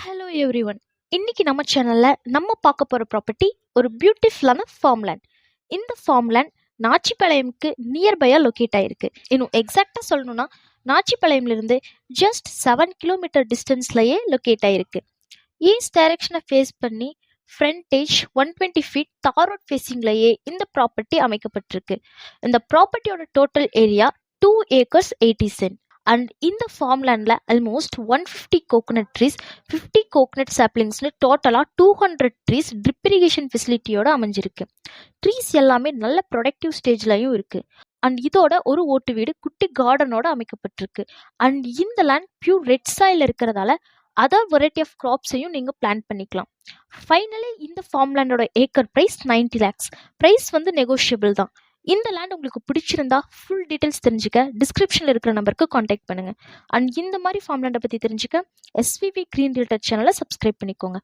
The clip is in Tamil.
Hello everyone. இன்னைக்கு நம்ம சேனல்ல நம்ம பார்க்க போற ப்ராப்பர்ட்டி ஒரு பியூட்டிஃபுல்லான ஃபார்ம் லேண்ட். இந்த ஃபார்ம் லேண்ட் நாச்சிபாளையம்க்கு நியர்பையா லொக்கேட் ஆயிருக்கு. இன்னும் எக்ஸாக்டா சொல்லணும்னா நாச்சிபாளையம்ல இருந்து ஜஸ்ட் 7 கிலோமீட்டர் டிஸ்டன்ஸ்லயே லொக்கேட் ஆயிருக்கு. ஈஸ்ட் டைரக்ஷனை ஃபேஸ் பண்ணி ஃப்ரண்டேஜ் 120 ஃபீட் தார் ரோட் ஃபேஸிங்லயே இந்த ப்ராப்பர்ட்டி அமைக்கப்பட்டிருக்கு. இந்த ப்ராப்பர்ட்டியோட total area 2 acres 80 cent. And இந்த ஃபார்ம் லேண்டில் ஆல்மோஸ்ட் 150 கோகோனட் ட்ரீஸ், 50 கோகோனட் சாப்ளிங்ஸ்னு டோட்டலாக 200 ட்ரீஸ் ட்ரிப் இரிகேஷன் ஃபெசிலிட்டியோட அமைஞ்சிருக்கு. ட்ரீஸ் எல்லாமே நல்ல ப்ரொடக்டிவ் ஸ்டேஜ்லையும் இருக்குது. அண்ட் இதோட ஒரு ஓட்டு வீடு குட்டி கார்டனோட அமைக்கப்பட்டிருக்கு. அண்ட் இந்த லேண்ட் பியூர் ரெட் சாயில் இருக்கிறதால அதர் வெரைட்டி ஆஃப் கிராப்ஸையும் நீங்கள் பிளான் பண்ணிக்கலாம். ஃபைனலி இந்த ஃபார்ம் லேண்டோட acre price 90 lakhs. Price negotiable தான். இந்த லேண்ட் உங்களுக்கு பிடிச்சிருந்தா ஃபுல் டீட்டெயில்ஸ் தெரிஞ்சுக்க டிஸ்கிரிப்ஷனில் இருக்கிற நம்பருக்கு காண்டாக்ட் பண்ணுங்கள். அண்ட் இந்த மாதிரி ஃபார்ம் லேண்டை பற்றி தெரிஞ்சுக்க SVV Green Realtor சேனலை சப்ஸ்கிரைப் பண்ணிக்கோங்க.